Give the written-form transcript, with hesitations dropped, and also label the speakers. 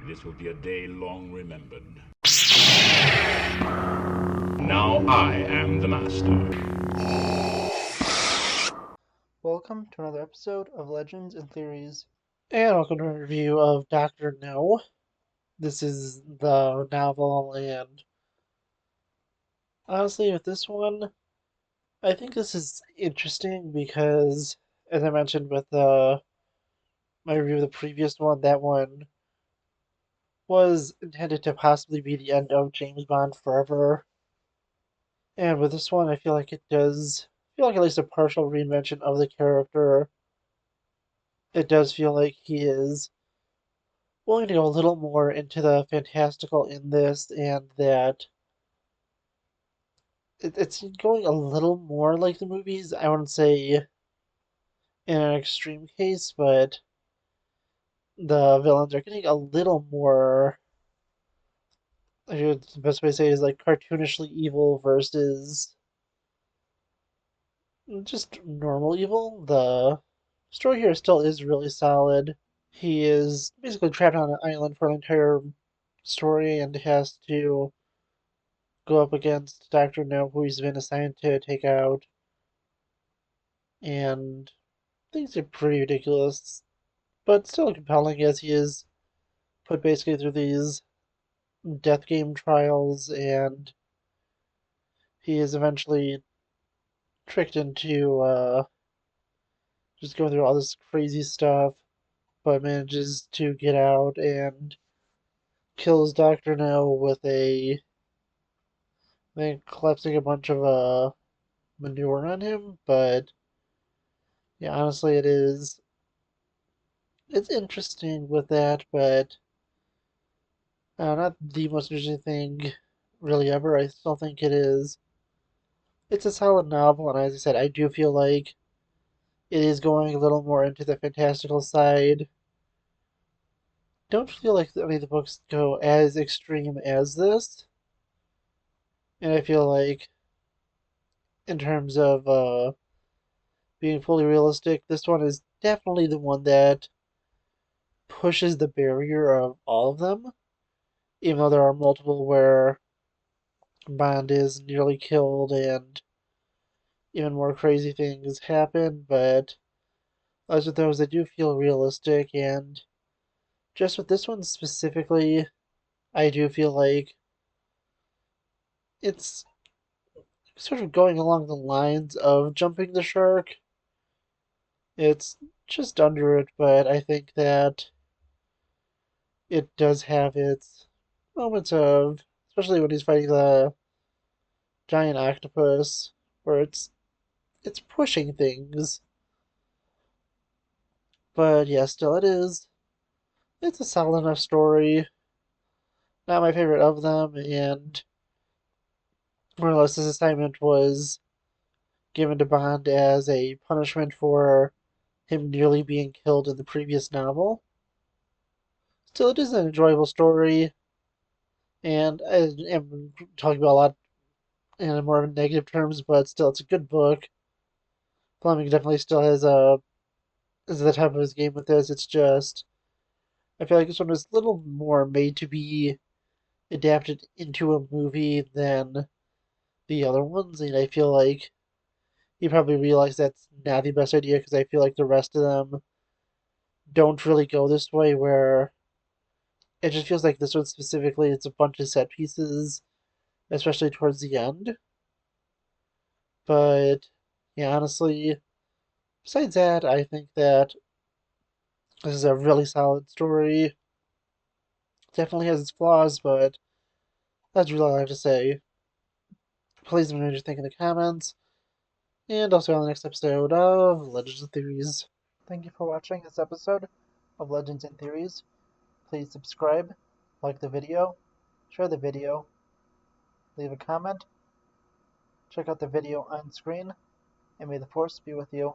Speaker 1: This will be a day long remembered. Now I am the master.
Speaker 2: Welcome to another episode of Legends and Theories. And welcome to a review of Dr. No. This is the novel, and honestly, with this one, I think this is interesting because, as I mentioned with my review of the previous one, that one was intended to possibly be the end of James Bond forever. And with this one, I feel like it does feel like at least a partial reinvention of the character. It does feel like he is willing to go a little more into the fantastical in this, and that it's going a little more like the movies. I wouldn't say in an extreme case, but the villains are getting a little more. I guess the best way to say it is like cartoonishly evil versus just normal evil. The story here still is really solid. He is basically trapped on an island for an entire story and has to go up against Dr. No, who he's been assigned to take out, and things are pretty ridiculous, but still compelling as he is put basically through these death game trials, and he is eventually tricked into just going through all this crazy stuff, but manages to get out and kills Dr. No with then collapsing a bunch of manure on him. But yeah, honestly, it's interesting with that, but not the most interesting thing really ever. I still think it's a solid novel, and as I said, I do feel like it is going a little more into the fantastical side. Don't feel like any of the books go as extreme as this, and I feel like in terms of being fully realistic, this one is definitely the one that pushes the barrier of all of them, even though there are multiple where Bond is nearly killed and even more crazy things happen, but as with those, they do feel realistic, and just with this one specifically, I do feel like it's sort of going along the lines of Jumping the Shark. It's just under it, but I think that it does have its moments of, especially when he's fighting the giant octopus, where it's pushing things. But yeah, still it's a solid enough story. Not my favorite of them, and more or less this assignment was given to Bond as a punishment for him nearly being killed in the previous novel. Still, it is an enjoyable story, and I am talking about a lot in more negative terms, but still, it's a good book. Fleming definitely still is the top of his game with this. It's just I feel like this one was a little more made to be adapted into a movie than the other ones, and I feel like he probably realized that's not the best idea because I feel like the rest of them don't really go this way, where it just feels like this one specifically, it's a bunch of set pieces, especially towards the end. But yeah, honestly, besides that, I think that this is a really solid story. Definitely has its flaws, but that's really all I have to say. Please let me know what you think in the comments, and I'll see you on the next episode of Legends and Theories. Thank you for watching this episode of Legends and Theories. Please subscribe, like the video, share the video, leave a comment, check out the video on screen, and may the Force be with you.